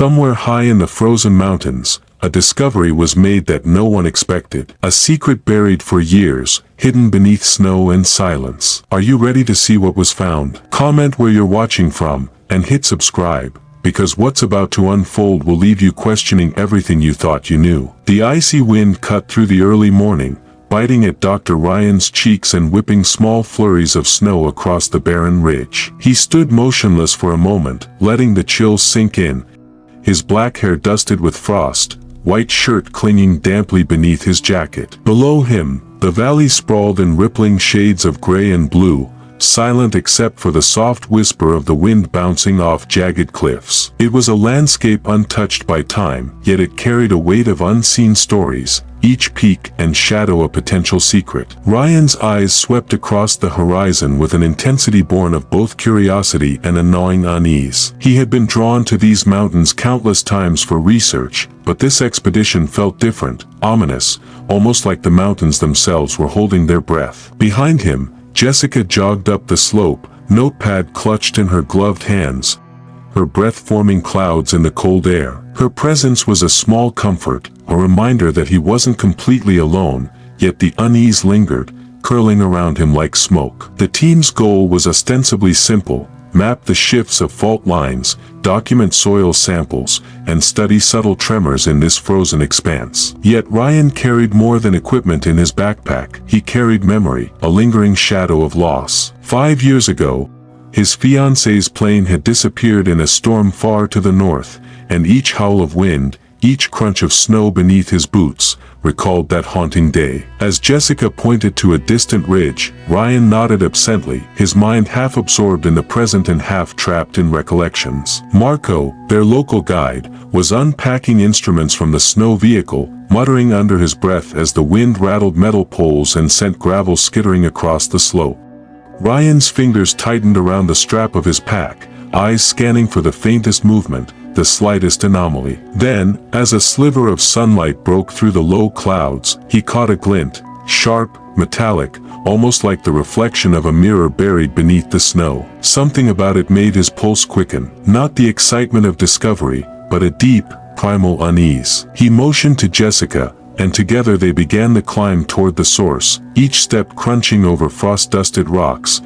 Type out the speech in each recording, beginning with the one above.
Somewhere high in the frozen mountains, a discovery was made that no one expected. A secret buried for years, hidden beneath snow and silence. Are you ready to see what was found? Comment where you're watching from, and hit subscribe, because what's about to unfold will leave you questioning everything you thought you knew. The icy wind cut through the early morning, biting at Dr. Ryan's cheeks and whipping small flurries of snow across the barren ridge. He stood motionless for a moment, letting the chills sink in, his black hair dusted with frost, white shirt clinging damply beneath his jacket. Below him, the valley sprawled in rippling shades of gray and blue, silent except for the soft whisper of the wind bouncing off jagged cliffs. It was a landscape untouched by time, yet it carried a weight of unseen stories, each peak and shadow a potential secret. Ryan's eyes swept across the horizon with an intensity born of both curiosity and a gnawing unease. He had been drawn to these mountains countless times for research, but this expedition felt different, ominous, almost like the mountains themselves were holding their breath. Behind him, Jasica jogged up the slope, notepad clutched in her gloved hands, her breath forming clouds in the cold air. Her presence was a small comfort, a reminder that he wasn't completely alone, yet the unease lingered, curling around him like smoke. The team's goal was ostensibly simple: map the shifts of fault lines, document soil samples, and study subtle tremors in this frozen expanse. Yet Ryan carried more than equipment in his backpack. He carried memory, a lingering shadow of loss. 5 years ago, his fiancée's plane had disappeared in a storm far to the north, and each howl of wind, each crunch of snow beneath his boots, recalled that haunting day. As Jasica pointed to a distant ridge, Ryan nodded absently, his mind half absorbed in the present and half trapped in recollections. Marco, their local guide, was unpacking instruments from the snow vehicle, muttering under his breath as the wind rattled metal poles and sent gravel skittering across the slope. Ryan's fingers tightened around the strap of his pack, eyes scanning for the faintest movement, the slightest anomaly. Then, as a sliver of sunlight broke through the low clouds, he caught a glint, sharp, metallic, almost like the reflection of a mirror buried beneath the snow. Something about it made his pulse quicken, not the excitement of discovery, but a deep, primal unease. He motioned to Jasica, and together they began the climb toward the source, each step crunching over frost-dusted rocks,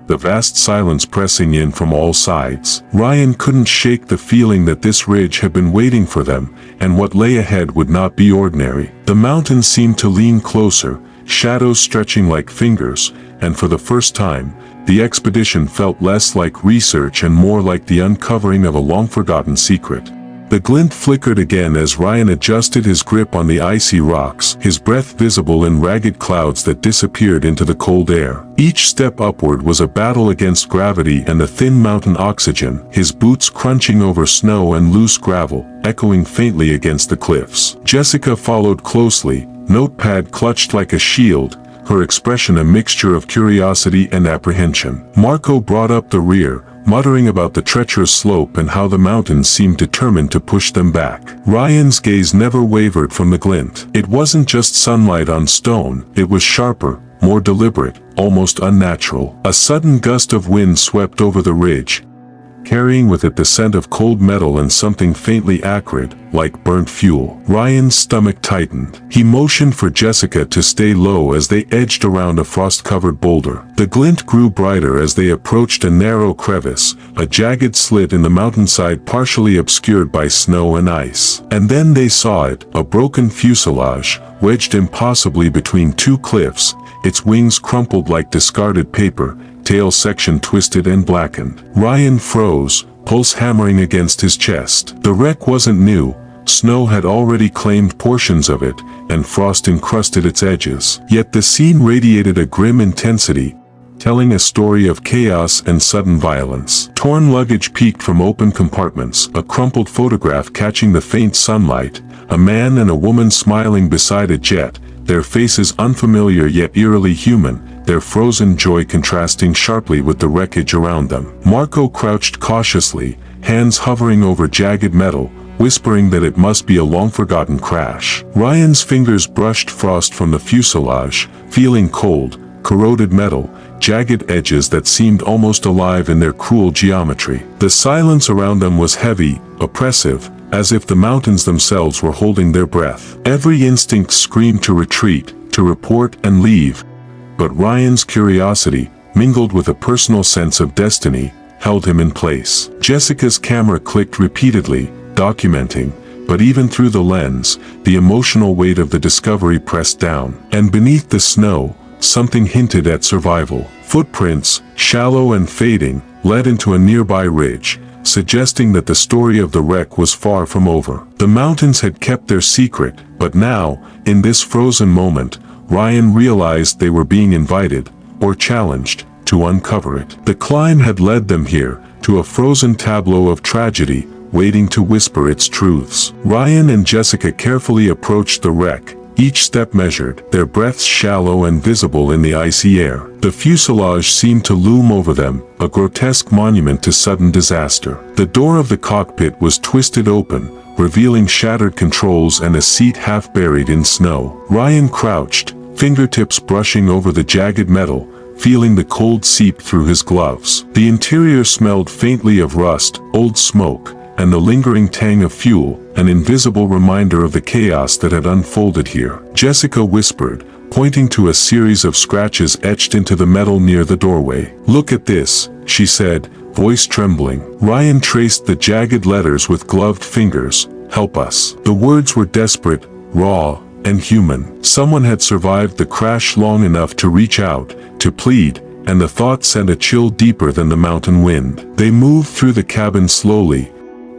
the vast silence pressing in from all sides. Ryan couldn't shake the feeling that this ridge had been waiting for them, and what lay ahead would not be ordinary. The mountains seemed to lean closer, shadows stretching like fingers, and for the first time, the expedition felt less like research and more like the uncovering of a long-forgotten secret. The glint flickered again as Ryan adjusted his grip on the icy rocks, his breath visible in ragged clouds that disappeared into the cold air. Each step upward was a battle against gravity and the thin mountain oxygen, his boots crunching over snow and loose gravel, echoing faintly against the cliffs. Jasica followed closely, notepad clutched like a shield, her expression a mixture of curiosity and apprehension. Marco brought up the rear, muttering about the treacherous slope and how the mountains seemed determined to push them back. Ryan's gaze never wavered from the glint. It wasn't just sunlight on stone, it was sharper, more deliberate, almost unnatural. A sudden gust of wind swept over the ridge, carrying with it the scent of cold metal and something faintly acrid, like burnt fuel. Ryan's stomach tightened. He motioned for Jasica to stay low as they edged around a frost-covered boulder. The glint grew brighter as they approached a narrow crevice, a jagged slit in the mountainside partially obscured by snow and ice. And then they saw it, a broken fuselage, wedged impossibly between two cliffs, its wings crumpled like discarded paper, tail section twisted and blackened. Ryan froze, pulse hammering against his chest. The wreck wasn't new, snow had already claimed portions of it, and frost encrusted its edges. Yet the scene radiated a grim intensity, telling a story of chaos and sudden violence. Torn luggage peeked from open compartments, a crumpled photograph catching the faint sunlight, a man and a woman smiling beside a jet, their faces unfamiliar yet eerily human, their frozen joy contrasting sharply with the wreckage around them. Marco crouched cautiously, hands hovering over jagged metal, whispering that it must be a long-forgotten crash. Ryan's fingers brushed frost from the fuselage, feeling cold, corroded metal, jagged edges that seemed almost alive in their cruel geometry. The silence around them was heavy, oppressive, as if the mountains themselves were holding their breath. Every instinct screamed to retreat, to report and leave. But Ryan's curiosity, mingled with a personal sense of destiny, held him in place. Jessica's camera clicked repeatedly, documenting, but even through the lens, the emotional weight of the discovery pressed down. And beneath the snow, something hinted at survival. Footprints, shallow and fading, led into a nearby ridge, suggesting that the story of the wreck was far from over. The mountains had kept their secret, but now, in this frozen moment, Ryan realized they were being invited, or challenged, to uncover it. The climb had led them here, to a frozen tableau of tragedy, waiting to whisper its truths. Ryan and Jessica carefully approached the wreck, each step measured, their breaths shallow and visible in the icy air. The fuselage seemed to loom over them, a grotesque monument to sudden disaster. The door of the cockpit was twisted open, revealing shattered controls and a seat half buried in snow. Ryan crouched, fingertips brushing over the jagged metal, feeling the cold seep through his gloves. The interior smelled faintly of rust, old smoke, and the lingering tang of fuel, an invisible reminder of the chaos that had unfolded here. Jessica whispered, pointing to a series of scratches etched into the metal near the doorway. "Look at this," she said, voice trembling. Ryan traced the jagged letters with gloved fingers. "Help us." The words were desperate, raw, and human. Someone had survived the crash long enough to reach out, to plead, and the thought sent a chill deeper than the mountain wind. They moved through the cabin slowly,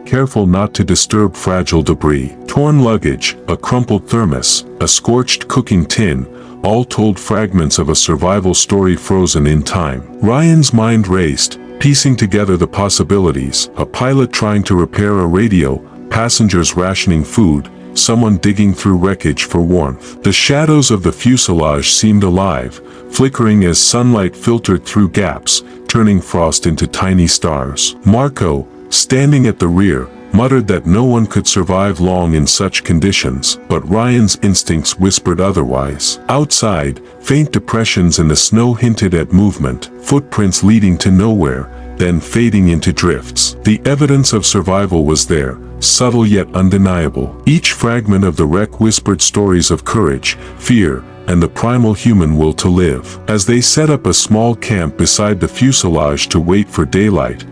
careful not to disturb fragile debris. Torn luggage, a crumpled thermos, a scorched cooking tin, all told fragments of a survival story frozen in time. Ryan's mind raced, piecing together the possibilities: a pilot trying to repair a radio, passengers rationing food, someone digging through wreckage for warmth. The shadows of the fuselage seemed alive, flickering as sunlight filtered through gaps, turning frost into tiny stars. Marco, standing at the rear, muttered that no one could survive long in such conditions, but Ryan's instincts whispered otherwise. Outside, faint depressions in the snow hinted at movement, footprints leading to nowhere, then fading into drifts. The evidence of survival was there, subtle yet undeniable. Each fragment of the wreck whispered stories of courage, fear, and the primal human will to live. As they set up a small camp beside the fuselage to wait for daylight,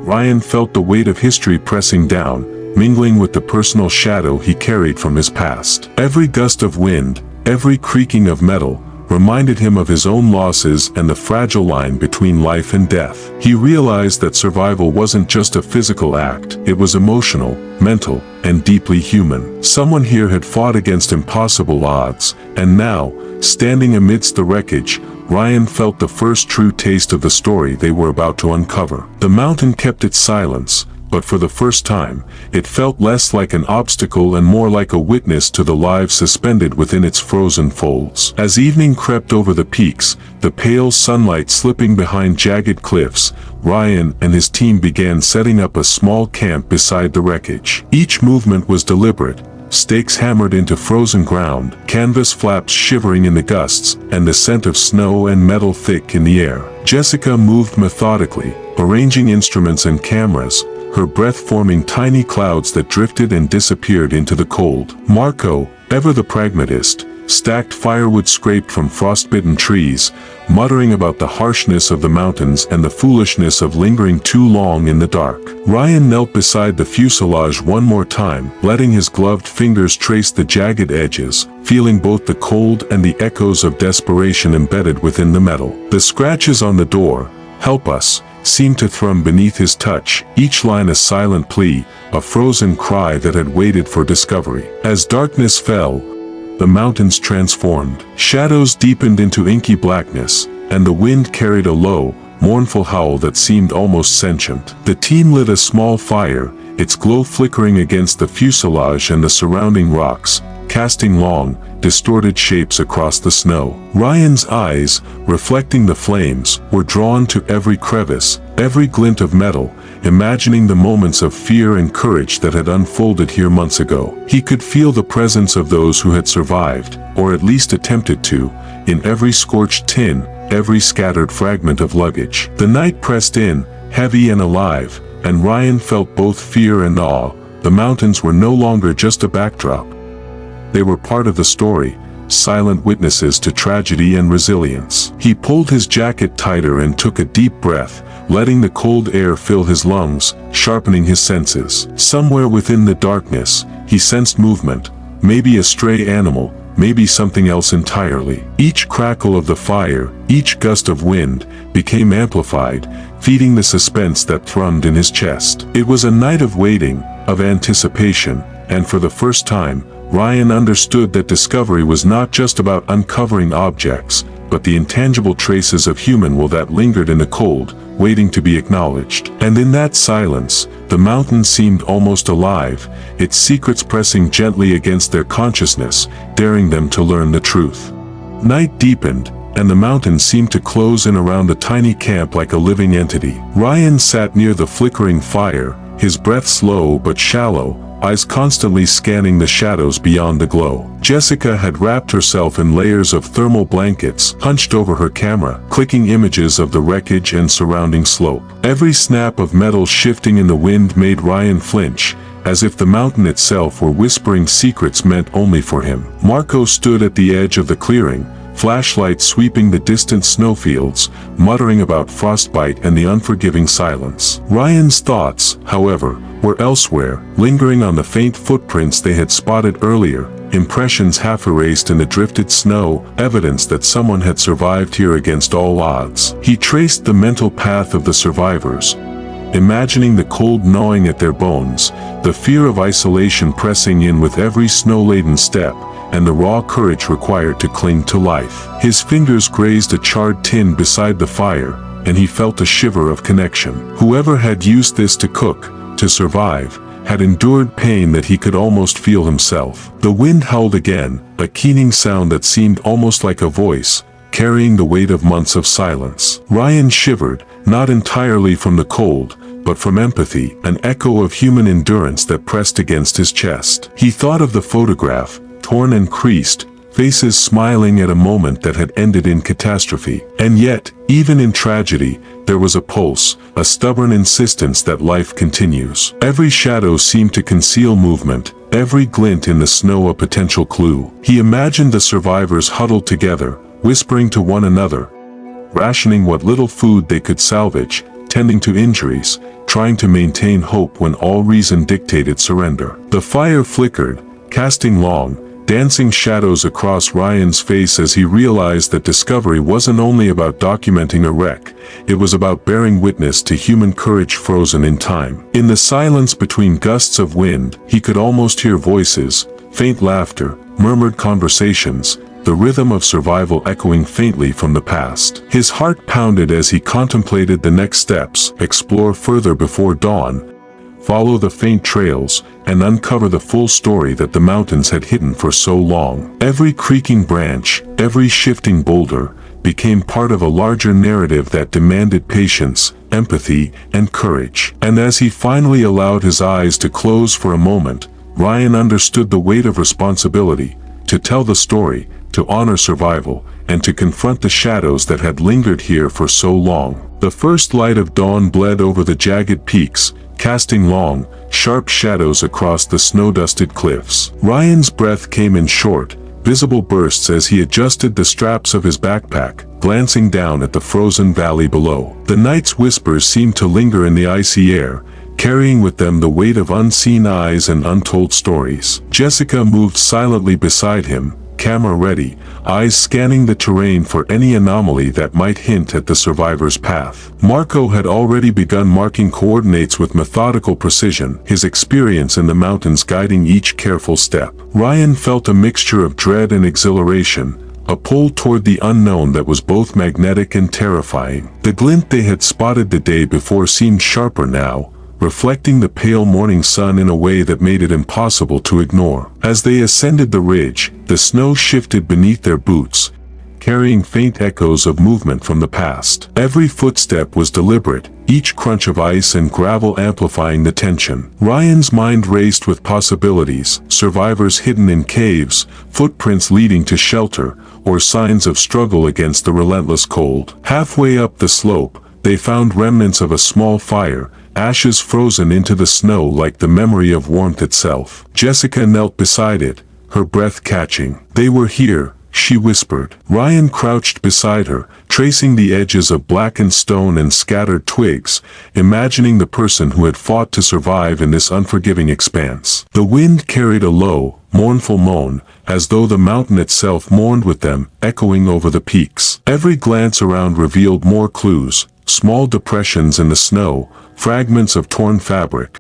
Ryan felt the weight of history pressing down, mingling with the personal shadow he carried from his past. Every gust of wind, every creaking of metal, reminded him of his own losses and the fragile line between life and death. He realized that survival wasn't just a physical act, it was emotional, mental, and deeply human. Someone here had fought against impossible odds, and now, standing amidst the wreckage, Ryan felt the first true taste of the story they were about to uncover. The mountain kept its silence, but for the first time, it felt less like an obstacle and more like a witness to the lives suspended within its frozen folds. As evening crept over the peaks, the pale sunlight slipping behind jagged cliffs, Ryan and his team began setting up a small camp beside the wreckage. Each movement was deliberate, stakes hammered into frozen ground, canvas flaps shivering in the gusts, and the scent of snow and metal thick in the air. Jessica moved methodically, arranging instruments and cameras, her breath forming tiny clouds that drifted and disappeared into the cold. Marco, ever the pragmatist, stacked firewood scraped from frostbitten trees, muttering about the harshness of the mountains and the foolishness of lingering too long in the dark. Ryan knelt beside the fuselage one more time, letting his gloved fingers trace the jagged edges, feeling both the cold and the echoes of desperation embedded within the metal. The scratches on the door, "Help us," seemed to thrum beneath his touch, each line a silent plea, a frozen cry that had waited for discovery. As darkness fell, the mountains transformed. Shadows deepened into inky blackness, and the wind carried a low, mournful howl that seemed almost sentient. The team lit a small fire, its glow flickering against the fuselage and the surrounding rocks, casting long, distorted shapes across the snow. Ryan's eyes, reflecting the flames, were drawn to every crevice, every glint of metal, imagining the moments of fear and courage that had unfolded here months ago. He could feel the presence of those who had survived, or at least attempted to, in every scorched tin, every scattered fragment of luggage. The night pressed in, heavy and alive, and Ryan felt both fear and awe. The mountains were no longer just a backdrop. They were part of the story, silent witnesses to tragedy and resilience. He pulled his jacket tighter and took a deep breath, letting the cold air fill his lungs, sharpening his senses. Somewhere within the darkness, he sensed movement, maybe a stray animal, maybe something else entirely. Each crackle of the fire, each gust of wind, became amplified, feeding the suspense that thrummed in his chest. It was a night of waiting, of anticipation, and for the first time, Ryan understood that discovery was not just about uncovering objects, but the intangible traces of human will that lingered in the cold, waiting to be acknowledged. And in that silence, the mountain seemed almost alive, its secrets pressing gently against their consciousness, daring them to learn the truth. Night deepened, and the mountain seemed to close in around the tiny camp like a living entity. Ryan sat near the flickering fire, his breath slow but shallow, eyes constantly scanning the shadows beyond the glow. Jasica had wrapped herself in layers of thermal blankets, hunched over her camera, clicking images of the wreckage and surrounding slope. Every snap of metal shifting in the wind made Ryan flinch, as if the mountain itself were whispering secrets meant only for him. Marco stood at the edge of the clearing, flashlight sweeping the distant snowfields, muttering about frostbite and the unforgiving silence. Ryan's thoughts, however, were elsewhere, lingering on the faint footprints they had spotted earlier, impressions half erased in the drifted snow, evidence that someone had survived here against all odds. He traced the mental path of the survivors, imagining the cold gnawing at their bones, the fear of isolation pressing in with every snow-laden step, and the raw courage required to cling to life. His fingers grazed a charred tin beside the fire, and he felt a shiver of connection. Whoever had used this to cook, to survive, had endured pain that he could almost feel himself. The wind howled again, a keening sound that seemed almost like a voice, carrying the weight of months of silence. Ryan shivered, not entirely from the cold, but from empathy, an echo of human endurance that pressed against his chest. He thought of the photograph, torn and creased, faces smiling at a moment that had ended in catastrophe. And yet, even in tragedy, there was a pulse, a stubborn insistence that life continues. Every shadow seemed to conceal movement, every glint in the snow a potential clue. He imagined the survivors huddled together, whispering to one another, rationing what little food they could salvage, tending to injuries, trying to maintain hope when all reason dictated surrender. The fire flickered, casting long, dancing shadows across Ryan's face as he realized that discovery wasn't only about documenting a wreck, it was about bearing witness to human courage frozen in time. In the silence between gusts of wind, he could almost hear voices, faint laughter, murmured conversations, the rhythm of survival echoing faintly from the past. His heart pounded as he contemplated the next steps, explore further before dawn, follow the faint trails, and uncover the full story that the mountains had hidden for so long. Every creaking branch, every shifting boulder, became part of a larger narrative that demanded patience, empathy, and courage. And as he finally allowed his eyes to close for a moment, Ryan understood the weight of responsibility, to tell the story, to honor survival, and to confront the shadows that had lingered here for so long. The first light of dawn bled over the jagged peaks, casting long, sharp shadows across the snow-dusted cliffs. Ryan's breath came in short, visible bursts as he adjusted the straps of his backpack, glancing down at the frozen valley below. The night's whispers seemed to linger in the icy air, carrying with them the weight of unseen eyes and untold stories. Jasica moved silently beside him, camera ready, eyes scanning the terrain for any anomaly that might hint at the survivor's path. Marco had already begun marking coordinates with methodical precision, his experience in the mountains guiding each careful step. Ryan felt a mixture of dread and exhilaration, a pull toward the unknown that was both magnetic and terrifying. The glint they had spotted the day before seemed sharper now, reflecting the pale morning sun in a way that made it impossible to ignore. As they ascended the ridge, the snow shifted beneath their boots, carrying faint echoes of movement from the past. Every footstep was deliberate, each crunch of ice and gravel amplifying the tension. Ryan's mind raced with possibilities: survivors hidden in caves, footprints leading to shelter, or signs of struggle against the relentless cold. Halfway up the slope, they found remnants of a small fire, ashes frozen into the snow like the memory of warmth itself. Jasica knelt beside it, her breath catching. "They were here," she whispered. Ryan crouched beside her, tracing the edges of blackened stone and scattered twigs, imagining the person who had fought to survive in this unforgiving expanse. The wind carried a low, mournful moan, as though the mountain itself mourned with them, echoing over the peaks. Every glance around revealed more clues: small depressions in the snow, fragments of torn fabric,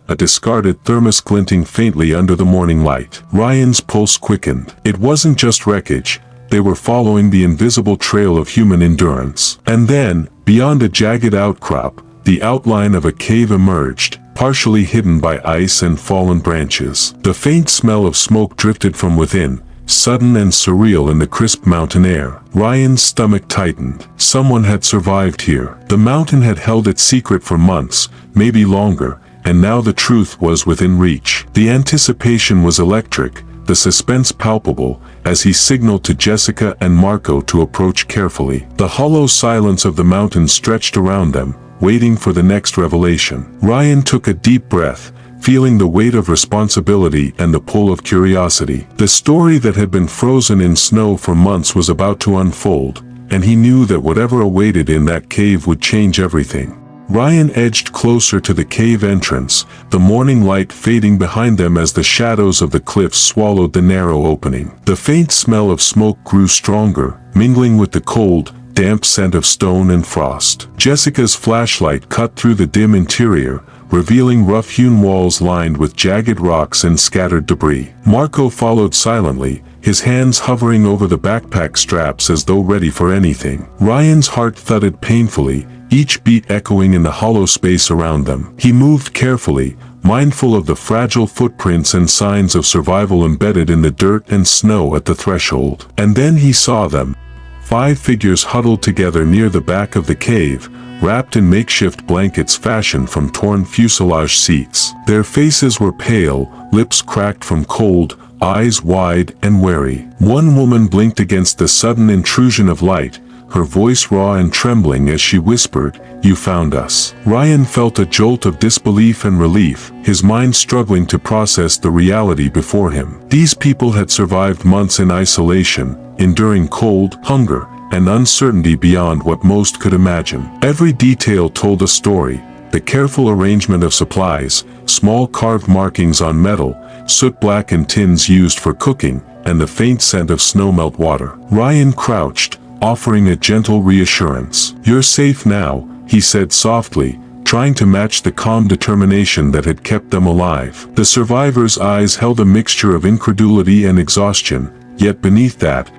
a discarded thermos glinting faintly under the morning light. Ryan's pulse quickened. It wasn't just wreckage, they were following the invisible trail of human endurance. And then, beyond a jagged outcrop, the outline of a cave emerged, partially hidden by ice and fallen branches. The faint smell of smoke drifted from within, sudden and surreal in the crisp mountain air. Ryan's stomach tightened. Someone had survived here. The mountain had held its secret for months, maybe longer, and now the truth was within reach. The anticipation was electric, the suspense palpable, as he signaled to Jasica and Marco to approach carefully. The hollow silence of the mountain stretched around them, waiting for the next revelation. Ryan took a deep breath, feeling the weight of responsibility and the pull of curiosity. The story that had been frozen in snow for months was about to unfold, and he knew that whatever awaited in that cave would change everything. Ryan edged closer to the cave entrance, the morning light fading behind them as the shadows of the cliffs swallowed the narrow opening. The faint smell of smoke grew stronger, mingling with the cold, damp scent of stone and frost. Jessica's flashlight cut through the dim interior, revealing rough-hewn walls lined with jagged rocks and scattered debris. Marco followed silently, his hands hovering over the backpack straps as though ready for anything. Ryan's heart thudded painfully, each beat echoing in the hollow space around them. He moved carefully, mindful of the fragile footprints and signs of survival embedded in the dirt and snow at the threshold. And then he saw them. 5 figures huddled together near the back of the cave, wrapped in makeshift blankets fashioned from torn fuselage seats. Their faces were pale, lips cracked from cold, eyes wide and wary. One woman blinked against the sudden intrusion of light, her voice raw and trembling as she whispered, "You found us." Ryan felt a jolt of disbelief and relief, his mind struggling to process the reality before him. These people had survived months in isolation, enduring cold, hunger, and uncertainty beyond what most could imagine. Every detail told a story: the careful arrangement of supplies, small carved markings on metal, soot-blackened tins used for cooking, and the faint scent of snowmelt water. Ryan crouched, offering a gentle reassurance. "You're safe now," he said softly, trying to match the calm determination that had kept them alive. The survivors' eyes held a mixture of incredulity and exhaustion, yet beneath that,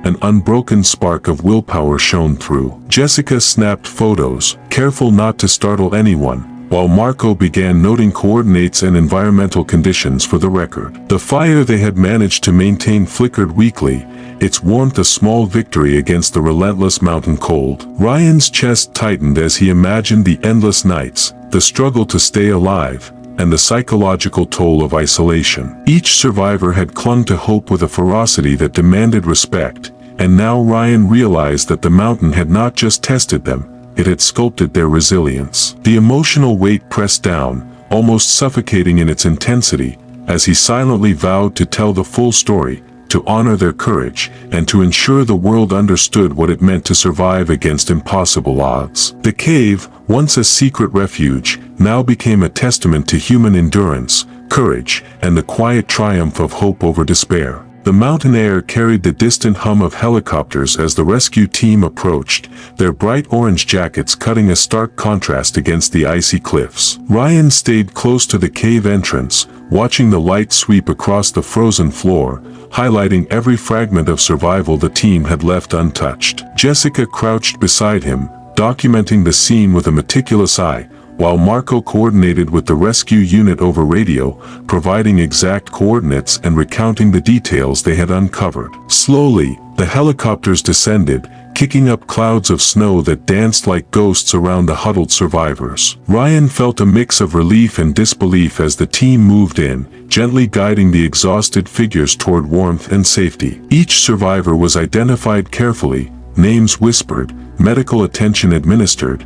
an unbroken spark of willpower shone through. Jasica snapped photos, careful not to startle anyone, while Marco began noting coordinates and environmental conditions for the record. The fire they had managed to maintain flickered weakly, its warmth a small victory against the relentless mountain cold. Ryan's chest tightened as he imagined the endless nights, the struggle to stay alive, and the psychological toll of isolation. Each survivor had clung to hope with a ferocity that demanded respect, and now Ryan realized that the mountain had not just tested them, it had sculpted their resilience. The emotional weight pressed down, almost suffocating in its intensity, as he silently vowed to tell the full story, to honor their courage, and to ensure the world understood what it meant to survive against impossible odds. The cave, once a secret refuge, now became a testament to human endurance, courage, and the quiet triumph of hope over despair. The mountain air carried the distant hum of helicopters as the rescue team approached, their bright orange jackets cutting a stark contrast against the icy cliffs. Ryan stayed close to the cave entrance, watching the light sweep across the frozen floor, highlighting every fragment of survival the team had left untouched. Jasica crouched beside him, documenting the scene with a meticulous eye, while Marco coordinated with the rescue unit over radio, providing exact coordinates and recounting the details they had uncovered. Slowly, the helicopters descended, kicking up clouds of snow that danced like ghosts around the huddled survivors. Ryan felt a mix of relief and disbelief as the team moved in, gently guiding the exhausted figures toward warmth and safety. Each survivor was identified carefully, names whispered, medical attention administered,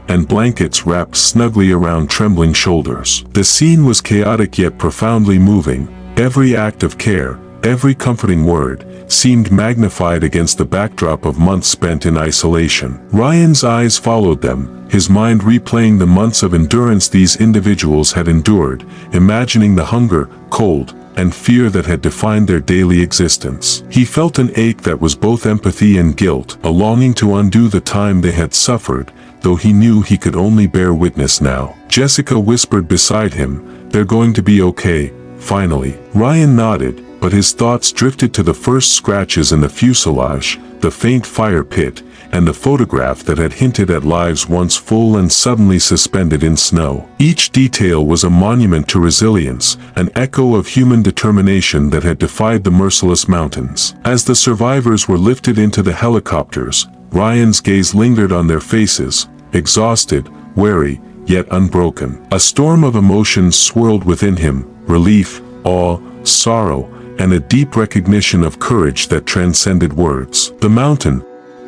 and blankets wrapped snugly around trembling shoulders. The scene was chaotic yet profoundly moving. Every act of care, every comforting word, seemed magnified against the backdrop of months spent in isolation. Ryan's eyes followed them, his mind replaying the months of endurance these individuals had endured, imagining the hunger, cold, and fear that had defined their daily existence. He felt an ache that was both empathy and guilt, a longing to undo the time they had suffered, though he knew he could only bear witness now. Jessica whispered beside him, "They're going to be okay, finally." Ryan nodded, but his thoughts drifted to the first scratches in the fuselage, the faint fire pit, and the photograph that had hinted at lives once full and suddenly suspended in snow. Each detail was a monument to resilience, an echo of human determination that had defied the merciless mountains. As the survivors were lifted into the helicopters, Ryan's gaze lingered on their faces, exhausted, weary, yet unbroken. A storm of emotions swirled within him, relief, awe, sorrow, and a deep recognition of courage that transcended words. The mountain,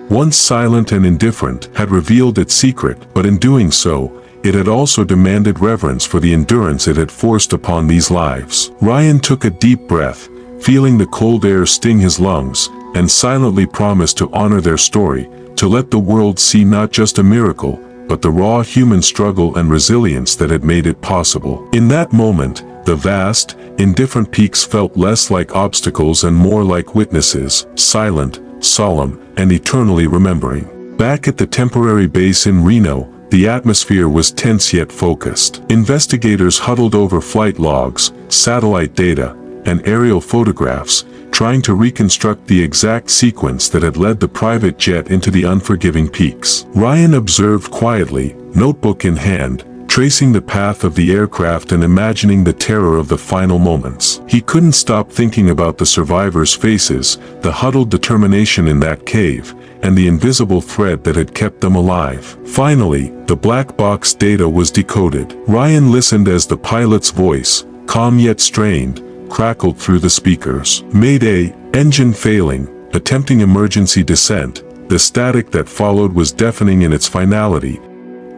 once silent and indifferent, had revealed its secret, but in doing so, it had also demanded reverence for the endurance it had forced upon these lives. Ryan took a deep breath, feeling the cold air sting his lungs, and silently promised to honor their story, to let the world see not just a miracle, but the raw human struggle and resilience that had made it possible. In that moment, the vast, indifferent peaks felt less like obstacles and more like witnesses, silent, solemn, and eternally remembering. Back at the temporary base in Reno, the atmosphere was tense yet focused. Investigators huddled over flight logs, satellite data, and aerial photographs, trying to reconstruct the exact sequence that had led the private jet into the unforgiving peaks. Ryan observed quietly, notebook in hand, tracing the path of the aircraft and imagining the terror of the final moments. He couldn't stop thinking about the survivors' faces, the huddled determination in that cave, and the invisible thread that had kept them alive. Finally, the black box data was decoded. Ryan listened as the pilot's voice, calm yet strained, crackled through the speakers. "Mayday, engine failing, attempting emergency descent." The static that followed was deafening in its finality,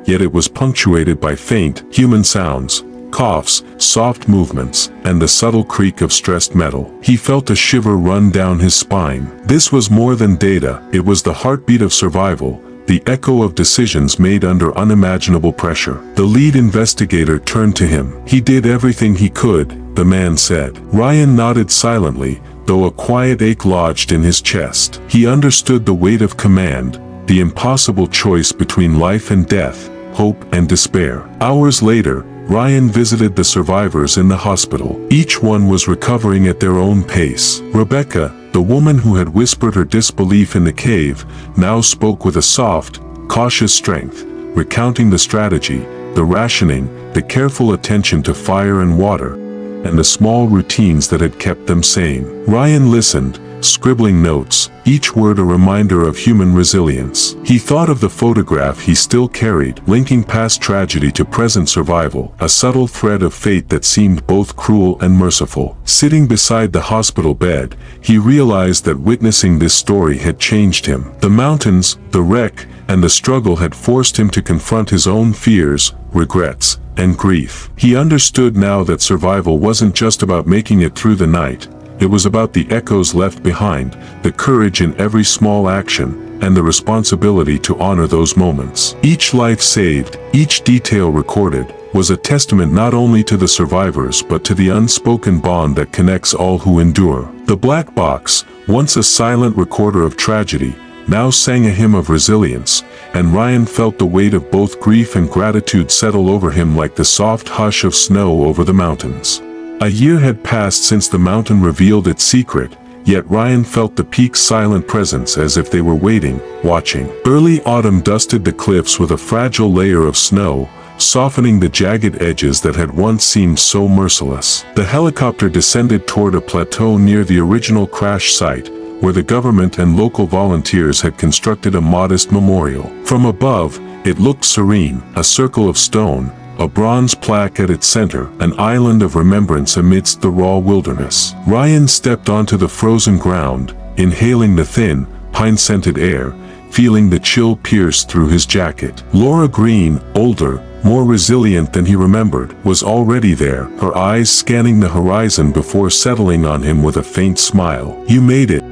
yet it was punctuated by faint, human sounds, coughs, soft movements, and the subtle creak of stressed metal. He felt a shiver run down his spine. This was more than data, it was the heartbeat of survival, the echo of decisions made under unimaginable pressure. The lead investigator turned to him. "He did everything he could," the man said. Ryan nodded silently, though a quiet ache lodged in his chest. He understood the weight of command, the impossible choice between life and death, hope and despair. Hours later, Ryan visited the survivors in the hospital. Each one was recovering at their own pace. Rebecca, the woman who had whispered her disbelief in the cave, now spoke with a soft, cautious strength, recounting the strategy, the rationing, the careful attention to fire and water, and the small routines that had kept them sane. Ryan listened, scribbling notes, each word a reminder of human resilience. He thought of the photograph he still carried, linking past tragedy to present survival, a subtle thread of fate that seemed both cruel and merciful. Sitting beside the hospital bed, he realized that witnessing this story had changed him. The mountains, the wreck, and the struggle had forced him to confront his own fears, regrets, and grief. He understood now that survival wasn't just about making it through the night. It was about the echoes left behind, the courage in every small action, and the responsibility to honor those moments. Each life saved, each detail recorded, was a testament not only to the survivors but to the unspoken bond that connects all who endure. The black box, once a silent recorder of tragedy, now sang a hymn of resilience, and Ryan felt the weight of both grief and gratitude settle over him like the soft hush of snow over the mountains. A year had passed since the mountain revealed its secret, yet Ryan felt the peak's silent presence as if they were waiting, watching. Early autumn dusted the cliffs with a fragile layer of snow, softening the jagged edges that had once seemed so merciless. The helicopter descended toward a plateau near the original crash site, where the government and local volunteers had constructed a modest memorial. From above, it looked serene, a circle of stone, a bronze plaque at its center, an island of remembrance amidst the raw wilderness. Ryan stepped onto the frozen ground, inhaling the thin, pine-scented air, feeling the chill pierce through his jacket. Laura Green, older, more resilient than he remembered, was already there, her eyes scanning the horizon before settling on him with a faint smile. "You made it,"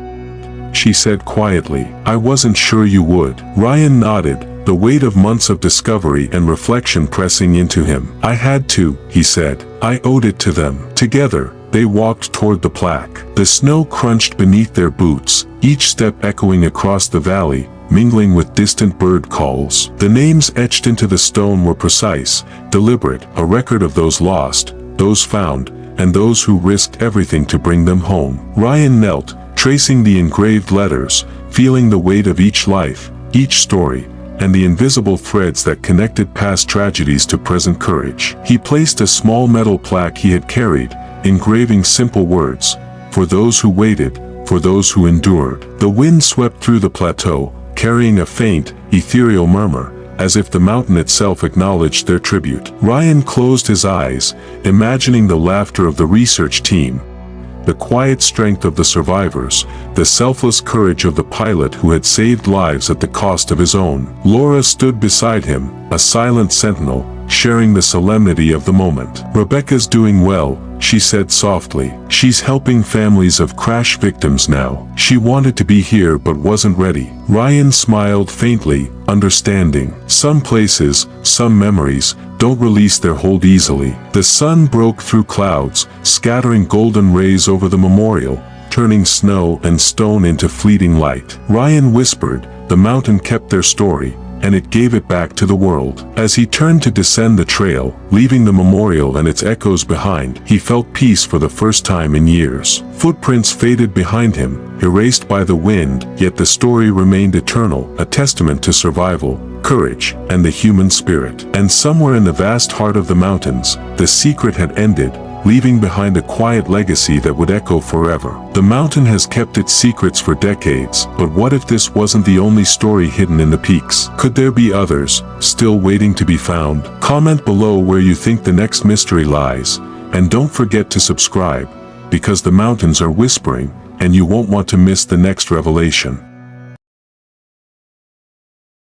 she said quietly. "I wasn't sure you would." Ryan nodded, the weight of months of discovery and reflection pressing into him. "I had to," he said. "I owed it to them." Together, they walked toward the plaque. The snow crunched beneath their boots, each step echoing across the valley, mingling with distant bird calls. The names etched into the stone were precise, deliberate, a record of those lost, those found, and those who risked everything to bring them home. Ryan knelt, tracing the engraved letters, feeling the weight of each life, each story, and the invisible threads that connected past tragedies to present courage. He placed a small metal plaque he had carried, engraving simple words, "For those who waited, for those who endured." The wind swept through the plateau, carrying a faint, ethereal murmur, as if the mountain itself acknowledged their tribute. Ryan closed his eyes, imagining the laughter of the research team, the quiet strength of the survivors, the selfless courage of the pilot who had saved lives at the cost of his own. Laura stood beside him, a silent sentinel, sharing the solemnity of the moment. "Rebecca's doing well," she said softly. "She's helping families of crash victims now. She wanted to be here but wasn't ready." Ryan smiled faintly, understanding. Some places, some memories, don't release their hold easily. The sun broke through clouds, scattering golden rays over the memorial, turning snow and stone into fleeting light. Ryan whispered, "The mountain kept their story, and it gave it back to the world." As he turned to descend the trail, leaving the memorial and its echoes behind, he felt peace for the first time in years. Footprints faded behind him, erased by the wind, yet the story remained eternal, a testament to survival, courage, and the human spirit. And somewhere in the vast heart of the mountains, the secret had ended, leaving behind a quiet legacy that would echo forever. The mountain has kept its secrets for decades, but what if this wasn't the only story hidden in the peaks? Could there be others, still waiting to be found? Comment below where you think the next mystery lies, and don't forget to subscribe, because the mountains are whispering, and you won't want to miss the next revelation.